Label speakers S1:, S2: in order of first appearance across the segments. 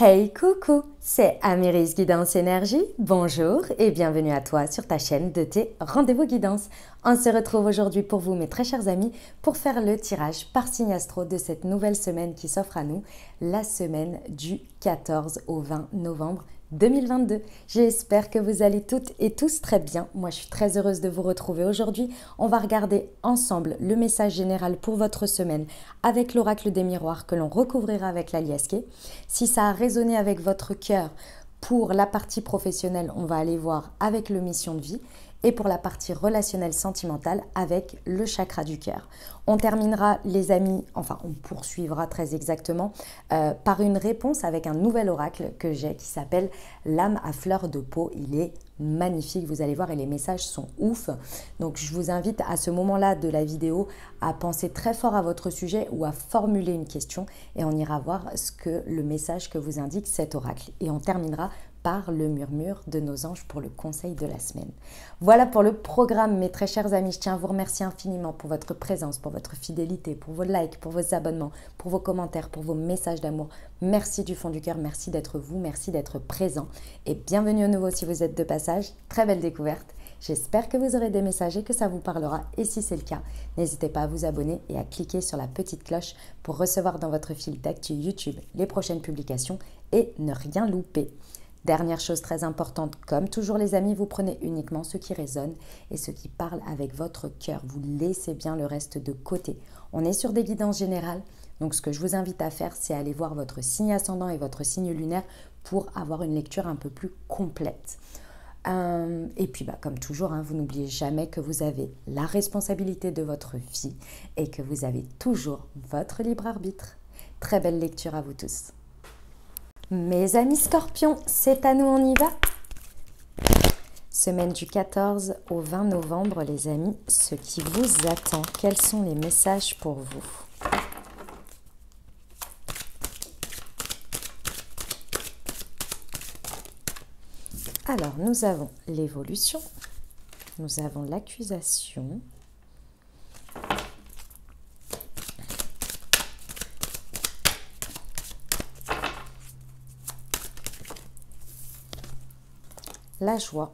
S1: Hey coucou, c'est Amiris Guidance Énergie, bonjour et bienvenue à toi sur ta chaîne de tes rendez-vous guidance. On se retrouve aujourd'hui pour vous mes très chers amis pour faire le tirage par signe astro de cette nouvelle semaine qui s'offre à nous, la semaine du 14 au 20 novembre 2022. J'espère que vous allez toutes et tous très bien. Moi, je suis très heureuse de vous retrouver aujourd'hui. On va regarder ensemble le message général pour votre semaine avec l'oracle des miroirs que l'on recouvrira avec la liasquée. Si ça a résonné avec votre cœur pour la partie professionnelle, on va aller voir avec le mission de vie. Et pour la partie relationnelle sentimentale avec le chakra du cœur. On terminera les amis, enfin on poursuivra très exactement par une réponse avec un nouvel oracle que j'ai qui s'appelle l'âme à fleur de peau. Il est magnifique, vous allez voir et les messages sont ouf. Donc je vous invite à ce moment-là de la vidéo à penser très fort à votre sujet ou à formuler une question et on ira voir ce que le message que vous indique cet oracle. Et on terminera par le murmure de nos anges pour le conseil de la semaine. Voilà pour le programme, mes très chers amis. Je tiens à vous remercier infiniment pour votre présence, pour votre fidélité, pour vos likes, pour vos abonnements, pour vos commentaires, pour vos messages d'amour. Merci du fond du cœur, merci d'être vous, merci d'être présent. Et bienvenue au nouveau si vous êtes de passage. Très belle découverte. J'espère que vous aurez des messages et que ça vous parlera. Et si c'est le cas, n'hésitez pas à vous abonner et à cliquer sur la petite cloche pour recevoir dans votre fil d'actu YouTube les prochaines publications et ne rien louper. Dernière chose très importante, comme toujours les amis, vous prenez uniquement ce qui résonne et ce qui parle avec votre cœur. Vous laissez bien le reste de côté. On est sur des guidances générales, donc ce que je vous invite à faire, c'est aller voir votre signe ascendant et votre signe lunaire pour avoir une lecture un peu plus complète. Et puis comme toujours, vous n'oubliez jamais que vous avez la responsabilité de votre vie et que vous avez toujours votre libre arbitre. Très belle lecture à vous tous. Mes amis scorpions, c'est à nous, on y va. Semaine du 14 au 20 novembre, les amis, ce qui vous attend, quels sont les messages pour vous? Alors, nous avons l'évolution, nous avons l'accusation, la joie,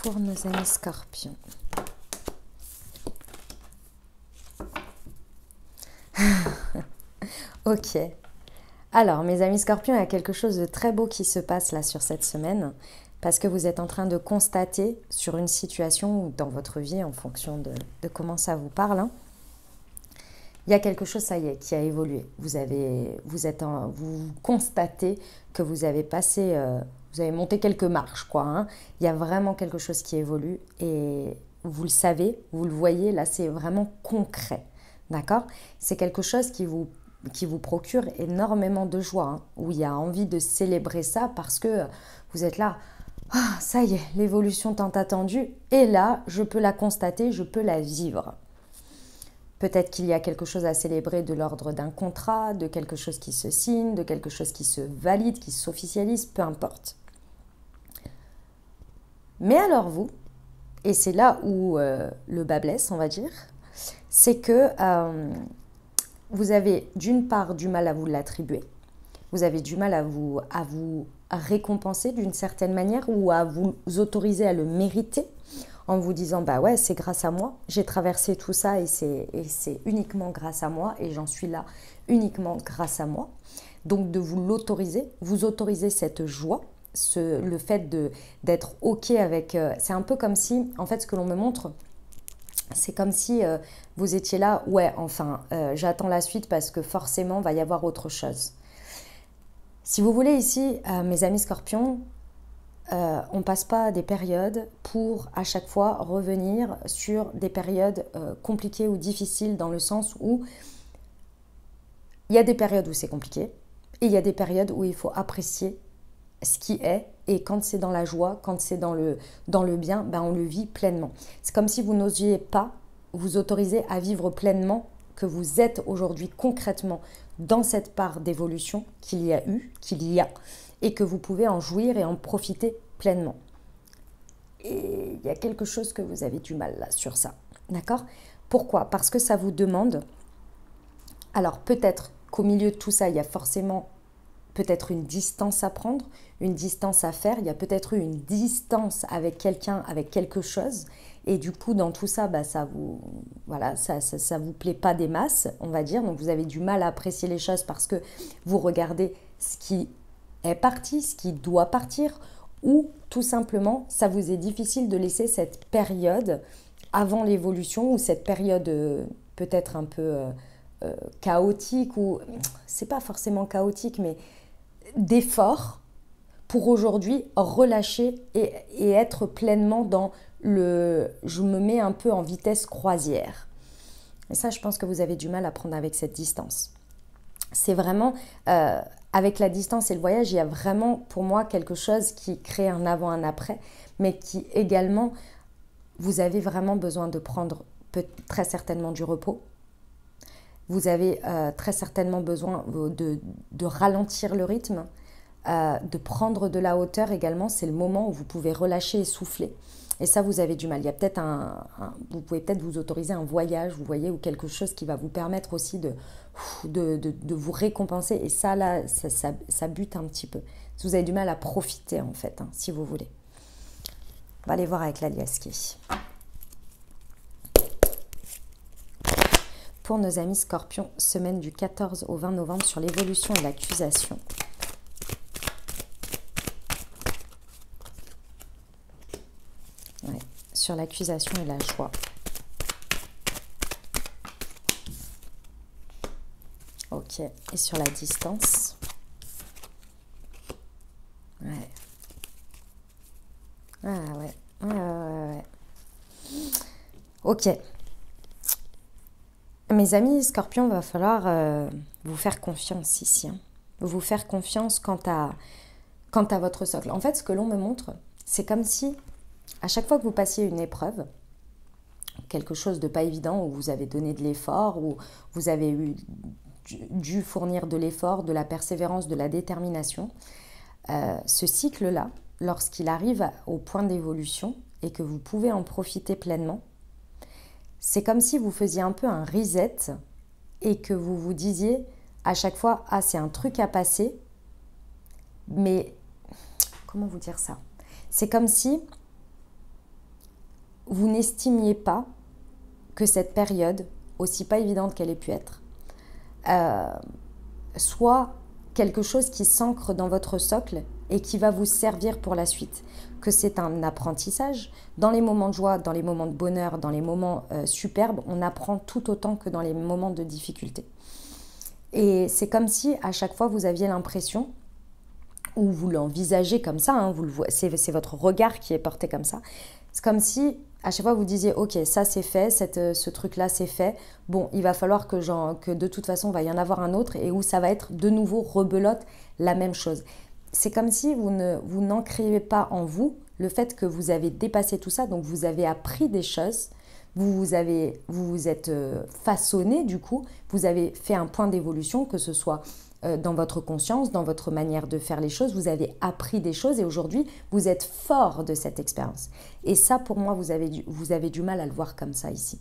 S1: pour nos amis scorpions. Ok. Alors, mes amis scorpions, il y a quelque chose de très beau qui se passe là sur cette semaine parce que vous êtes en train de constater sur une situation ou dans votre vie, en fonction de comment ça vous parle, il y a quelque chose, ça y est, qui a évolué. Vous constatez que vous avez passé, vous avez monté quelques marches, quoi. Il y a vraiment quelque chose qui évolue et vous le savez, vous le voyez, là c'est vraiment concret, d'accord? C'est quelque chose qui vous procure énormément de joie, où il y a envie de célébrer ça parce que vous êtes là, ça y est, l'évolution tant attendue, et là, je peux la constater, je peux la vivre. Peut-être qu'il y a quelque chose à célébrer de l'ordre d'un contrat, de quelque chose qui se signe, de quelque chose qui se valide, qui s'officialise, peu importe. Mais alors vous, et c'est là où le bas blesse, on va dire, c'est que vous avez d'une part du mal à vous l'attribuer, vous avez du mal à vous récompenser d'une certaine manière ou à vous autoriser à le mériter en vous disant bah ouais, c'est grâce à moi, j'ai traversé tout ça et c'est uniquement grâce à moi et j'en suis là uniquement grâce à moi. Donc de vous autoriser cette joie, le fait d'être ok avec, c'est un peu comme si, en fait ce que l'on me montre, c'est comme si vous étiez là, ouais enfin j'attends la suite parce que forcément va y avoir autre chose. Si vous voulez ici, mes amis scorpions, on ne passe pas des périodes pour à chaque fois revenir sur des périodes compliquées ou difficiles dans le sens où il y a des périodes où c'est compliqué et il y a des périodes où il faut apprécier ce qui est et quand c'est dans la joie, quand c'est dans le bien, on le vit pleinement. C'est comme si vous n'osiez pas vous autoriser à vivre pleinement que vous êtes aujourd'hui concrètement dans cette part d'évolution qu'il y a et que vous pouvez en jouir et en profiter pleinement. Et il y a quelque chose que vous avez du mal là sur ça, d'accord? Pourquoi? Parce que ça vous demande, alors peut-être qu'au milieu de tout ça, il y a forcément peut-être une distance à prendre, une distance à faire, il y a peut-être eu une distance avec quelqu'un, avec quelque chose, et du coup dans tout ça, bah, ça vous plaît pas des masses, on va dire, donc vous avez du mal à apprécier les choses parce que vous regardez ce qui est parti, ce qui doit partir, ou tout simplement ça vous est difficile de laisser cette période avant l'évolution, ou cette période peut-être un peu chaotique, ou c'est pas forcément chaotique, mais d'effort pour aujourd'hui relâcher et être pleinement dans le je me mets un peu en vitesse croisière. Et ça, je pense que vous avez du mal à prendre avec cette distance. C'est vraiment, avec la distance et le voyage, il y a vraiment pour moi quelque chose qui crée un avant, un après, mais qui également, vous avez vraiment besoin de prendre très certainement du repos. Vous avez très certainement besoin de ralentir le rythme, de prendre de la hauteur également. C'est le moment où vous pouvez relâcher et souffler. Et ça, vous avez du mal. Il y a peut-être vous pouvez peut-être vous autoriser un voyage, vous voyez, ou quelque chose qui va vous permettre aussi de vous récompenser. Et ça, là, ça bute un petit peu. Vous avez du mal à profiter, en fait, hein, si vous voulez. On va aller voir avec l'Aliaski. Pour nos amis Scorpions, semaine du 14 au 20 novembre sur l'évolution et l'accusation. Ouais, sur l'accusation et la joie. Ok, et sur la distance. Ouais. Ah ouais. Ok. Mes amis Scorpions, il va falloir vous faire confiance ici. Hein. Vous faire confiance quant à votre socle. En fait, ce que l'on me montre, c'est comme si, à chaque fois que vous passiez une épreuve, quelque chose de pas évident, où vous avez donné de l'effort, où vous avez dû fournir de l'effort, de la persévérance, de la détermination, ce cycle-là, lorsqu'il arrive au point d'évolution et que vous pouvez en profiter pleinement, c'est comme si vous faisiez un peu un reset et que vous vous disiez à chaque fois « Ah, c'est un truc à passer », mais comment vous dire ça? C'est comme si vous n'estimiez pas que cette période, aussi pas évidente qu'elle ait pu être, soit quelque chose qui s'ancre dans votre socle et qui va vous servir pour la suite. Que c'est un apprentissage. Dans les moments de joie, dans les moments de bonheur, dans les moments superbes, on apprend tout autant que dans les moments de difficulté. Et c'est comme si à chaque fois vous aviez l'impression, ou vous l'envisagez comme ça, hein, c'est votre regard qui est porté comme ça, c'est comme si à chaque fois vous disiez ok, ça c'est fait, ce truc-là c'est fait, bon, il va falloir que de toute façon il va y en avoir un autre, et où ça va être de nouveau rebelote la même chose. C'est comme si vous n'ancriez pas en vous le fait que vous avez dépassé tout ça, donc vous avez appris des choses, vous vous êtes façonné du coup, vous avez fait un point d'évolution, que ce soit dans votre conscience, dans votre manière de faire les choses, vous avez appris des choses et aujourd'hui vous êtes fort de cette expérience. Et ça pour moi vous avez du mal à le voir comme ça ici.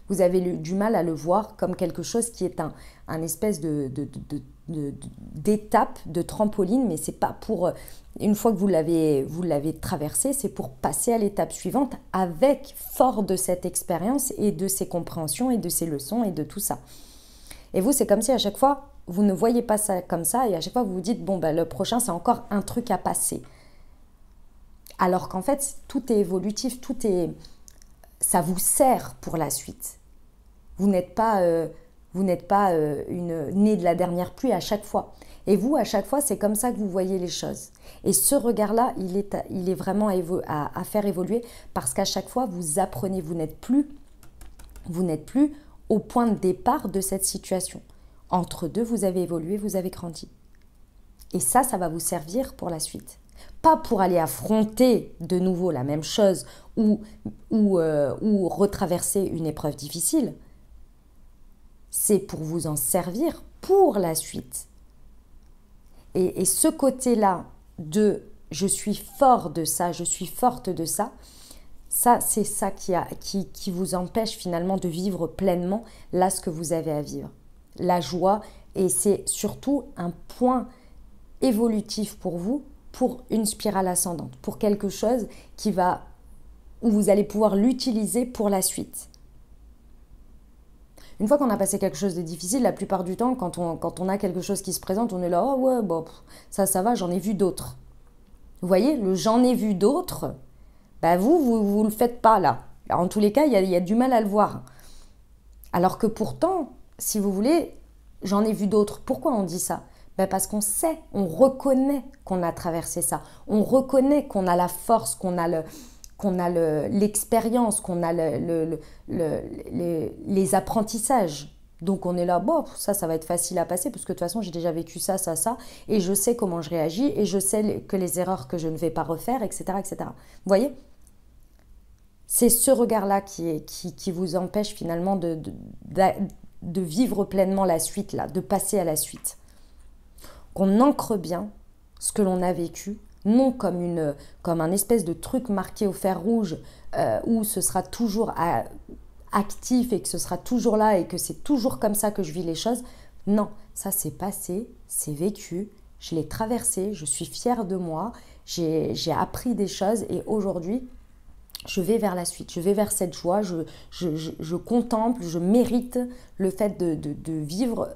S1: Vous avez du mal à le voir comme quelque chose qui est un espèce d'étape, de trampoline, mais c'est pas pour, une fois que vous l'avez traversé, c'est pour passer à l'étape suivante avec fort de cette expérience et de ces compréhensions et de ces leçons et de tout ça. Et vous, c'est comme si à chaque fois, vous ne voyez pas ça comme ça et à chaque fois vous vous dites, bon, ben, le prochain, c'est encore un truc à passer. Alors qu'en fait, tout est évolutif, ça vous sert pour la suite. Vous n'êtes pas une née de la dernière pluie à chaque fois. Et vous, à chaque fois, c'est comme ça que vous voyez les choses. Et ce regard-là, il est vraiment à faire évoluer parce qu'à chaque fois, vous apprenez, vous n'êtes plus au point de départ de cette situation. Entre deux, vous avez évolué, vous avez grandi. Et ça va vous servir pour la suite. Pas pour aller affronter de nouveau la même chose ou retraverser une épreuve difficile. C'est pour vous en servir pour la suite. Et ce côté-là de « je suis fort de ça, je suis forte de ça », ça, c'est ça qui vous empêche finalement de vivre pleinement là ce que vous avez à vivre. La joie, et c'est surtout un point évolutif pour vous, pour une spirale ascendante, pour quelque chose où vous allez pouvoir l'utiliser pour la suite. Une fois qu'on a passé quelque chose de difficile, la plupart du temps, quand on a quelque chose qui se présente, on est là, oh ouais, bon, ça va, j'en ai vu d'autres. Vous voyez, le j'en ai vu d'autres, bah vous le faites pas là. Alors, en tous les cas, il y a du mal à le voir. Alors que pourtant, si vous voulez, j'en ai vu d'autres. Pourquoi on dit ça? Parce qu'on sait, on reconnaît qu'on a traversé ça. On reconnaît qu'on a la force, qu'on a l'expérience, qu'on a les apprentissages. Donc on est là, bon, ça va être facile à passer parce que de toute façon j'ai déjà vécu ça, et je sais comment je réagis et je sais que les erreurs que je ne vais pas refaire, etc. etc. Vous voyez? C'est ce regard-là qui vous empêche finalement de vivre pleinement la suite, là, de passer à la suite. Qu'on ancre bien ce que l'on a vécu, non comme un espèce de truc marqué au fer rouge où ce sera toujours actif et que ce sera toujours là et que c'est toujours comme ça que je vis les choses. Non, ça c'est passé, c'est vécu, je l'ai traversé, je suis fière de moi, j'ai appris des choses et aujourd'hui, je vais vers la suite, je vais vers cette joie, je contemple, je mérite le fait de vivre,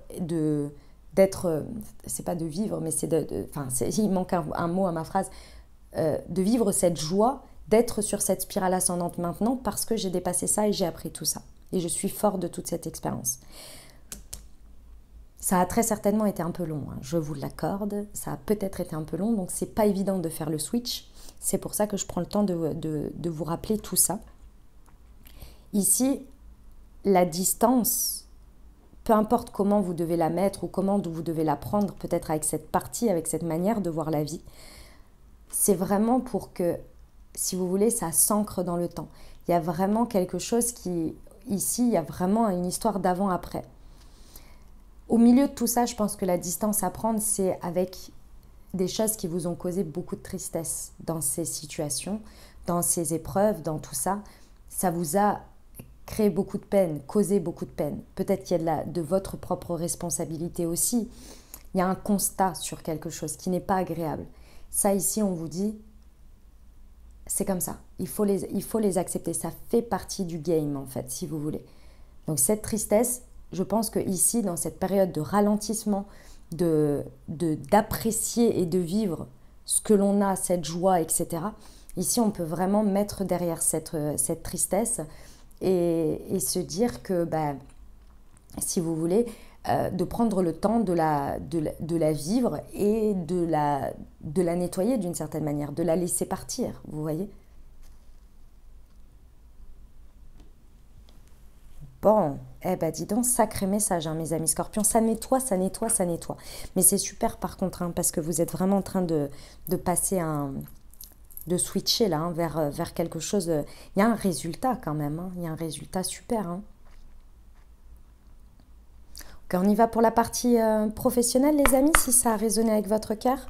S1: d'être, c'est pas de vivre, mais il manque un mot à ma phrase, de vivre cette joie, d'être sur cette spirale ascendante maintenant parce que j'ai dépassé ça et j'ai appris tout ça. Et je suis fort de toute cette expérience. Ça a très certainement été un peu long, hein, je vous l'accorde, ça a peut-être été un peu long, donc c'est pas évident de faire le switch. C'est pour ça que je prends le temps de vous rappeler tout ça. Ici, la distance, peu importe comment vous devez la mettre ou comment vous devez la prendre, peut-être avec cette partie, avec cette manière de voir la vie, c'est vraiment pour que, si vous voulez, ça s'ancre dans le temps. Il y a vraiment quelque chose ici, il y a vraiment une histoire d'avant-après. Au milieu de tout ça, je pense que la distance à prendre, c'est avec des choses qui vous ont causé beaucoup de tristesse dans ces situations, dans ces épreuves, dans tout ça. Ça vous a créé beaucoup de peine, causé beaucoup de peine. Peut-être qu'il y a de votre propre responsabilité aussi. Il y a un constat sur quelque chose qui n'est pas agréable. Ça, ici, on vous dit, c'est comme ça. Il faut les accepter. Ça fait partie du game, en fait, si vous voulez. Donc, cette tristesse, je pense que ici, dans cette période de ralentissement, d'apprécier et de vivre ce que l'on a, cette joie, etc. Ici, on peut vraiment mettre derrière cette tristesse et se dire que, si vous voulez, de prendre le temps de la vivre et de la nettoyer d'une certaine manière, de la laisser partir, vous voyez. Bon, dis donc, sacré message, hein, mes amis scorpions. Ça nettoie, ça nettoie, ça nettoie. Mais c'est super par contre, hein, parce que vous êtes vraiment en train de passer de switcher là, hein, vers quelque chose. Il y a un résultat quand même, hein, il y a un résultat super. Hein. Ok, on y va pour la partie professionnelle, les amis, si ça a résonné avec votre cœur.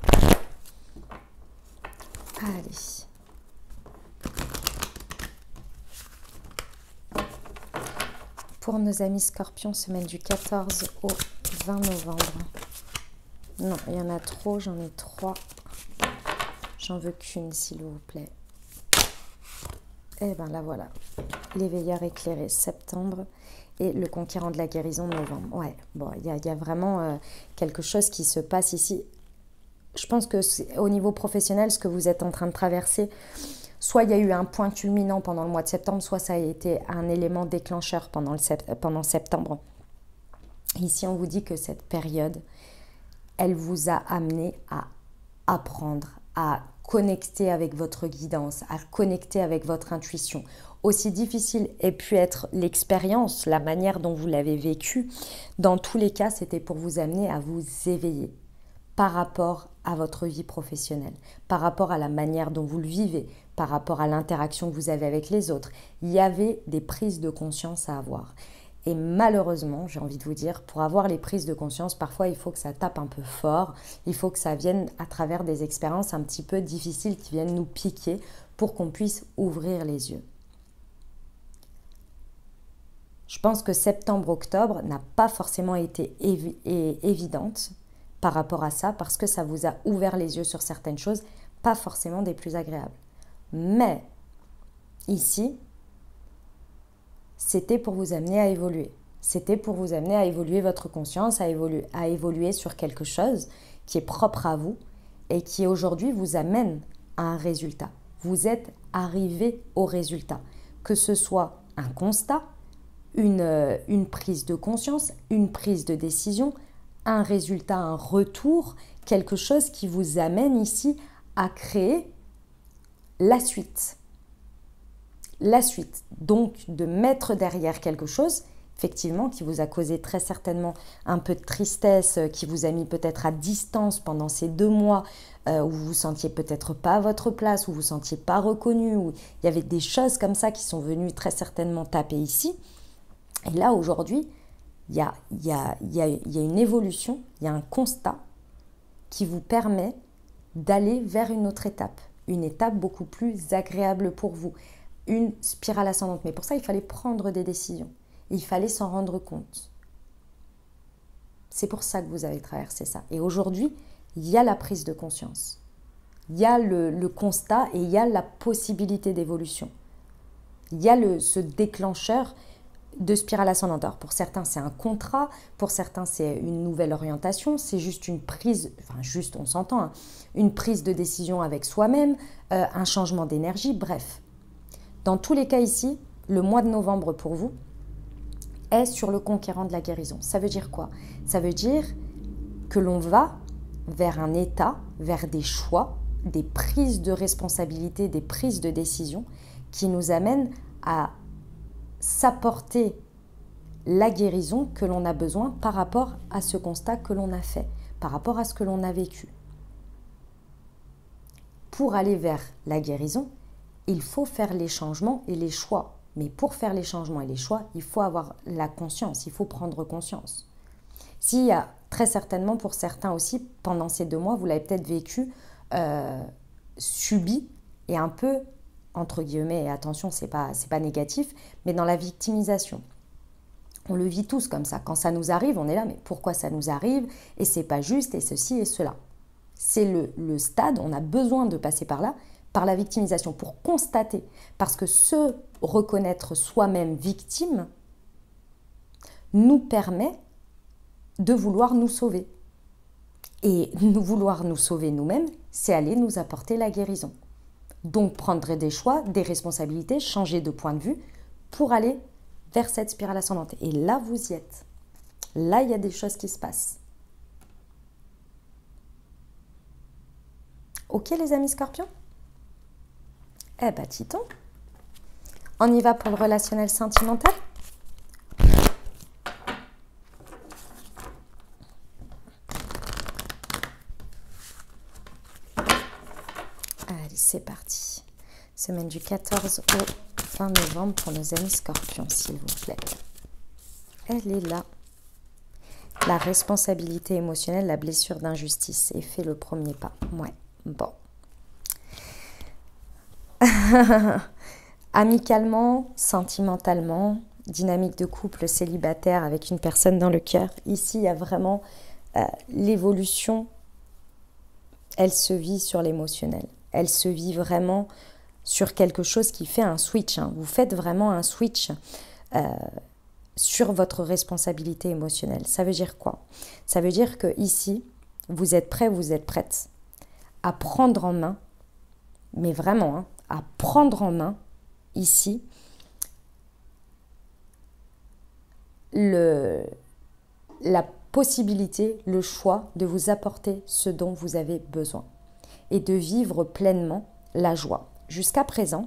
S1: Allez. Pour nos amis scorpions, semaine du 14 au 20 novembre. Non, il y en a trop, j'en ai 3. J'en veux qu'une, s'il vous plaît. Et bien là, voilà. L'éveilleur éclairé, septembre. Et le conquérant de la guérison, novembre. Ouais, bon, il y a vraiment quelque chose qui se passe ici. Je pense que au niveau professionnel, ce que vous êtes en train de traverser, soit il y a eu un point culminant pendant le mois de septembre, soit ça a été un élément déclencheur pendant septembre. Ici, on vous dit que cette période, elle vous a amené à apprendre, à connecter avec votre guidance, à connecter avec votre intuition. Aussi difficile ait pu être l'expérience, la manière dont vous l'avez vécue, dans tous les cas, c'était pour vous amener à vous éveiller par rapport à votre vie professionnelle, par rapport à la manière dont vous le vivez, par rapport à l'interaction que vous avez avec les autres. Il y avait des prises de conscience à avoir. Et malheureusement, j'ai envie de vous dire, pour avoir les prises de conscience, parfois il faut que ça tape un peu fort, il faut que ça vienne à travers des expériences un petit peu difficiles qui viennent nous piquer pour qu'on puisse ouvrir les yeux. Je pense que septembre-octobre n'a pas forcément été évidente par rapport à ça, parce que ça vous a ouvert les yeux sur certaines choses, pas forcément des plus agréables. Mais ici, c'était pour vous amener à évoluer. C'était pour vous amener à évoluer votre conscience, à évoluer sur quelque chose qui est propre à vous et qui aujourd'hui vous amène à un résultat. Vous êtes arrivé au résultat. Que ce soit un constat, une prise de conscience, une prise de décision, un résultat, un retour, quelque chose qui vous amène ici à créer la suite. La suite, donc de mettre derrière quelque chose, effectivement, qui vous a causé très certainement un peu de tristesse, qui vous a mis peut-être à distance pendant ces 2 mois, où vous vous sentiez peut-être pas à votre place, où vous vous sentiez pas reconnu, où il y avait des choses comme ça qui sont venues très certainement taper ici. Et là, aujourd'hui, il y a une évolution, il y a un constat qui vous permet d'aller vers une autre étape, une étape beaucoup plus agréable pour vous, une spirale ascendante. Mais pour ça, il fallait prendre des décisions, il fallait s'en rendre compte. C'est pour ça que vous avez traversé ça. Et aujourd'hui, il y a la prise de conscience, il y a le constat et il y a la possibilité d'évolution. Il y a ce déclencheur de spirale ascendante. Alors pour certains, c'est un contrat, pour certains, c'est une nouvelle orientation, c'est juste une prise, enfin juste, on s'entend, hein, une prise de décision avec soi-même, un changement d'énergie, bref. Dans tous les cas ici, le mois de novembre pour vous est sur le conquérant de la guérison. Ça veut dire quoi? Ça veut dire que l'on va vers un état, vers des choix, des prises de responsabilité, des prises de décision qui nous amènent à s'apporter la guérison que l'on a besoin par rapport à ce constat que l'on a fait, par rapport à ce que l'on a vécu. Pour aller vers la guérison, il faut faire les changements et les choix. Mais pour faire les changements et les choix, il faut avoir la conscience, il faut prendre conscience. S'il y a très certainement pour certains aussi, pendant ces 2 mois, vous l'avez peut-être vécu, subi et un peu, entre guillemets, et attention, c'est pas négatif, mais dans la victimisation. On le vit tous comme ça. Quand ça nous arrive, on est là, mais pourquoi ça nous arrive? Et c'est pas juste, et ceci et cela. C'est le stade, on a besoin de passer par là, par la victimisation, pour constater. Parce que se reconnaître soi-même victime nous permet de vouloir nous sauver. Et vouloir nous sauver nous-mêmes, c'est aller nous apporter la guérison. Donc prendre des choix, des responsabilités, changer de point de vue pour aller vers cette spirale ascendante. Et là, vous y êtes. Là, il y a des choses qui se passent. Ok les amis scorpions? Eh ben, Titon, on y va pour le relationnel sentimental. Allez, c'est parti. Semaine du 14 au 20 novembre pour nos amis scorpions, s'il vous plaît. Elle est là. La responsabilité émotionnelle, la blessure d'injustice. Et fait le premier pas. Ouais, bon. Amicalement, sentimentalement, dynamique de couple célibataire avec une personne dans le cœur. Ici, il y a vraiment l'évolution. Elle se vit sur l'émotionnel. Elle se vit vraiment sur quelque chose qui fait un switch. Hein. Vous faites vraiment un switch sur votre responsabilité émotionnelle. Ça veut dire quoi? Ça veut dire que ici, vous êtes prêt, vous êtes prête à prendre en main, mais vraiment, hein, à prendre en main ici la possibilité, le choix de vous apporter ce dont vous avez besoin et de vivre pleinement la joie. Jusqu'à présent,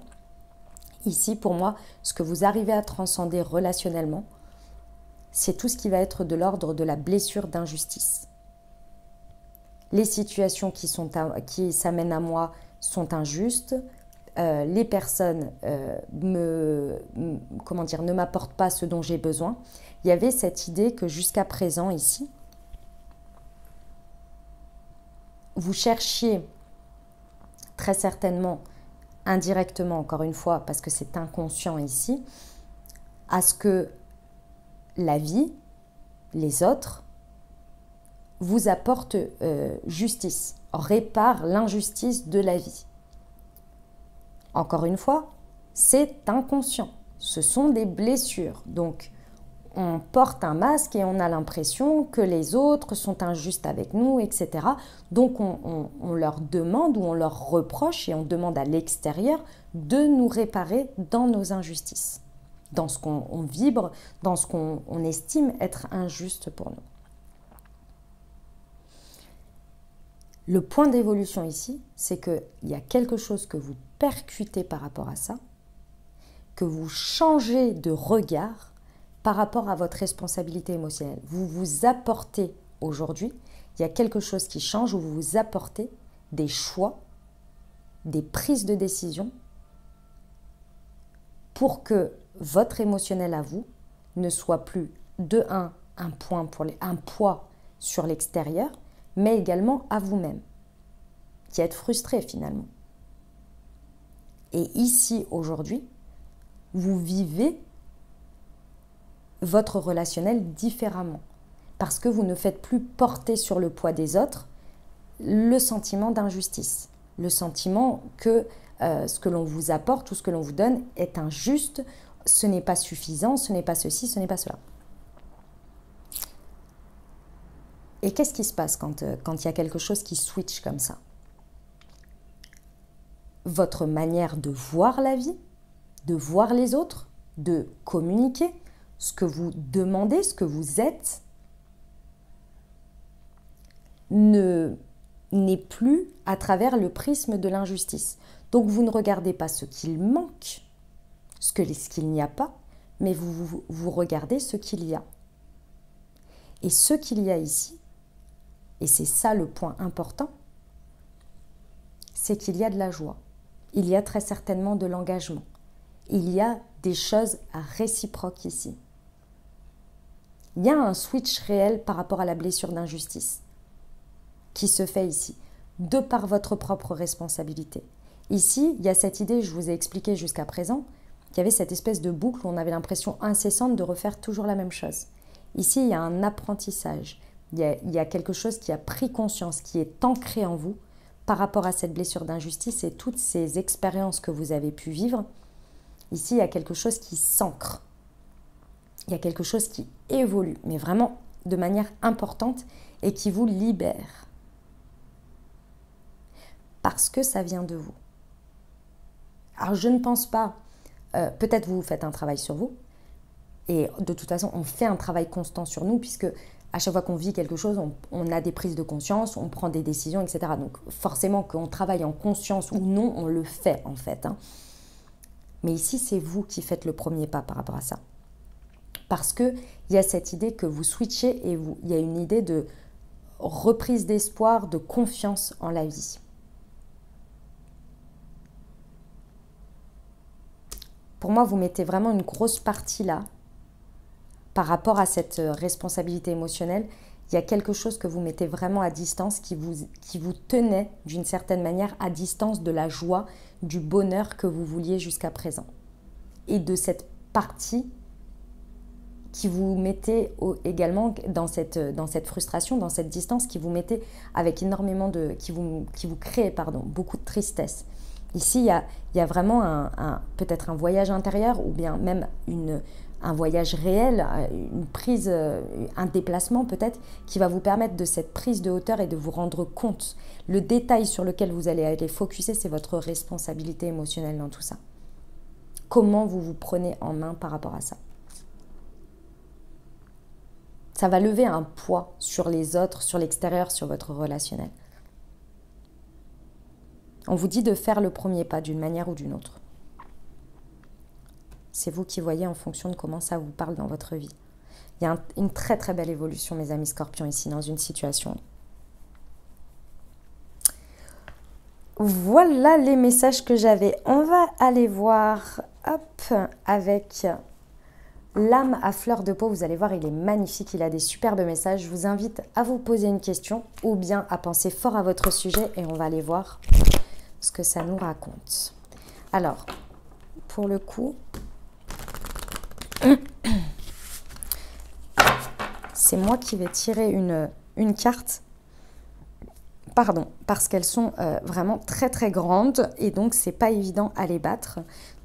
S1: ici pour moi, ce que vous arrivez à transcender relationnellement, c'est tout ce qui va être de l'ordre de la blessure d'injustice. Les situations qui s'amènent à moi sont injustes, les personnes ne m'apportent pas ce dont j'ai besoin. il y avait cette idée que jusqu'à présent ici, vous cherchiez très certainement, indirectement, encore une fois, parce que c'est inconscient ici, à ce que la vie, les autres, vous apportent justice, répare l'injustice de la vie. Encore une fois, c'est inconscient. Ce sont des blessures. Donc, on porte un masque et on a l'impression que les autres sont injustes avec nous, etc. Donc, on leur demande ou on leur reproche et on demande à l'extérieur de nous réparer dans nos injustices, dans ce qu'on vibre, dans ce qu'on estime être injuste pour nous. Le point d'évolution ici, c'est qu'il y a quelque chose que vous percutez par rapport à ça, que vous changez de regard par rapport à votre responsabilité émotionnelle. Vous vous apportez aujourd'hui, il y a quelque chose qui change où vous vous apportez des choix, des prises de décision pour que votre émotionnel à vous ne soit plus de un poids sur l'extérieur, mais également à vous-même, qui êtes frustré finalement. Et ici, aujourd'hui, vous vivez votre relationnel différemment, parce que vous ne faites plus porter sur le poids des autres le sentiment d'injustice, le sentiment que ce que l'on vous apporte ou ce que l'on vous donne est injuste, ce n'est pas suffisant, ce n'est pas ceci, ce n'est pas cela. Et qu'est-ce qui se passe quand il y a quelque chose qui switch comme ça? Votre manière de voir la vie, de voir les autres, de communiquer, ce que vous demandez, ce que vous êtes, n'est plus à travers le prisme de l'injustice. Donc vous ne regardez pas ce qu'il manque, ce qu'il n'y a pas, mais vous regardez ce qu'il y a. Et ce qu'il y a ici, et c'est ça le point important, c'est qu'il y a de la joie. Il y a très certainement de l'engagement. Il y a des choses réciproques ici. Il y a un switch réel par rapport à la blessure d'injustice qui se fait ici, de par votre propre responsabilité. Ici, il y a cette idée, je vous ai expliqué jusqu'à présent, qu'il y avait cette espèce de boucle où on avait l'impression incessante de refaire toujours la même chose. Ici, il y a un apprentissage, il y a quelque chose qui a pris conscience, qui est ancré en vous par rapport à cette blessure d'injustice et toutes ces expériences que vous avez pu vivre. Ici, il y a quelque chose qui s'ancre. Il y a quelque chose qui évolue, mais vraiment de manière importante et qui vous libère. Parce que ça vient de vous. Alors, je ne pense pas, peut-être vous faites un travail sur vous, et de toute façon, on fait un travail constant sur nous, puisque à chaque fois qu'on vit quelque chose, on a des prises de conscience, on prend des décisions, etc. Donc, forcément, qu'on travaille en conscience ou non, on le fait, en fait. Mais ici, c'est vous qui faites le premier pas par rapport à ça. Parce qu'il y a cette idée que vous switchez et il y a une idée de reprise d'espoir, de confiance en la vie. Pour moi, vous mettez vraiment une grosse partie là, par rapport à cette responsabilité émotionnelle. Il y a quelque chose que vous mettez vraiment à distance, qui vous tenait d'une certaine manière à distance de la joie, du bonheur que vous vouliez jusqu'à présent. Et de cette partie qui vous mettez également dans cette frustration, dans cette distance, qui vous mettez avec énormément de... qui vous crée beaucoup de tristesse. Ici, il y a vraiment peut-être un voyage intérieur ou bien même un voyage réel, une prise, un déplacement peut-être qui va vous permettre de cette prise de hauteur et de vous rendre compte. Le détail sur lequel vous allez aller focuser, c'est votre responsabilité émotionnelle dans tout ça. Comment vous vous prenez en main par rapport à ça? Ça va lever un poids sur les autres, sur l'extérieur, sur votre relationnel. On vous dit de faire le premier pas d'une manière ou d'une autre. C'est vous qui voyez en fonction de comment ça vous parle dans votre vie. Il y a une très très belle évolution, mes amis scorpions, ici, dans une situation. Voilà les messages que j'avais. On va aller voir, hop, avec L'âme à fleur de peau, vous allez voir, il est magnifique, il a des superbes messages. Je vous invite à vous poser une question ou bien à penser fort à votre sujet et on va aller voir ce que ça nous raconte. Alors, pour le coup, c'est moi qui vais tirer une carte, pardon, parce qu'elles sont vraiment très très grandes et donc c'est pas évident à les battre.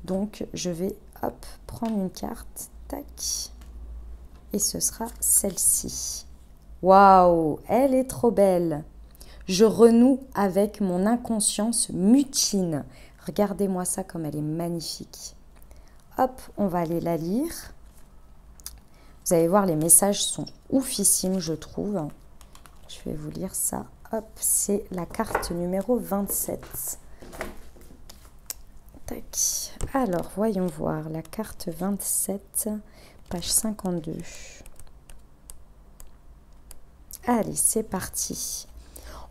S1: Donc je vais hop, prendre une carte, tac, et ce sera celle-ci. Waouh, elle est trop belle. Je renoue avec mon inconscience mutine. Regardez-moi ça comme elle est magnifique. Hop, on va aller la lire. Vous allez voir, les messages sont oufissimes, je trouve. Je vais vous lire ça. Hop, c'est la carte numéro 27. Tac. Alors, voyons voir. La carte 27, page 52. Allez, c'est parti.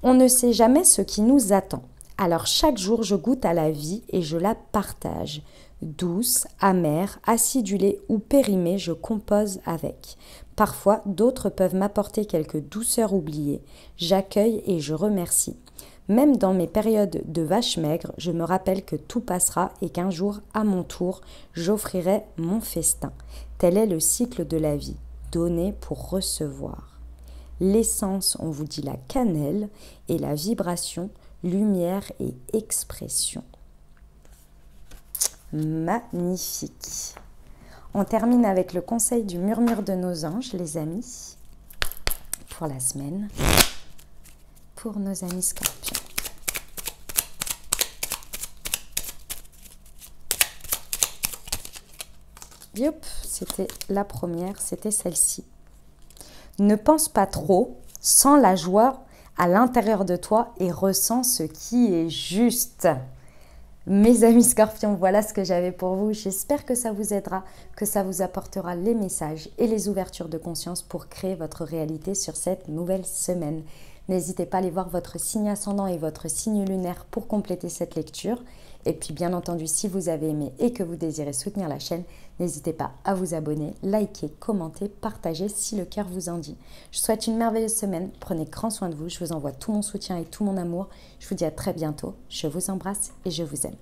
S1: On ne sait jamais ce qui nous attend. Alors chaque jour, je goûte à la vie et je la partage. Douce, amère, acidulée ou périmée, je compose avec. Parfois, d'autres peuvent m'apporter quelques douceurs oubliées. J'accueille et je remercie. Même dans mes périodes de vache maigre, je me rappelle que tout passera et qu'un jour, à mon tour, j'offrirai mon festin. Tel est le cycle de la vie, donner pour recevoir. L'essence, on vous dit la cannelle, et la vibration, lumière et expression. Magnifique. On termine avec le conseil du murmure de nos anges, les amis, pour la semaine, pour nos amis scorpions. Yop, c'était la première, c'était celle-ci. Ne pense pas trop, sens la joie à l'intérieur de toi et ressens ce qui est juste. Mes amis scorpions, voilà ce que j'avais pour vous. J'espère que ça vous aidera, que ça vous apportera les messages et les ouvertures de conscience pour créer votre réalité sur cette nouvelle semaine. N'hésitez pas à aller voir votre signe ascendant et votre signe lunaire pour compléter cette lecture. Et puis bien entendu, si vous avez aimé et que vous désirez soutenir la chaîne, n'hésitez pas à vous abonner, liker, commenter, partager si le cœur vous en dit. Je vous souhaite une merveilleuse semaine, prenez grand soin de vous, je vous envoie tout mon soutien et tout mon amour. Je vous dis à très bientôt, je vous embrasse et je vous aime.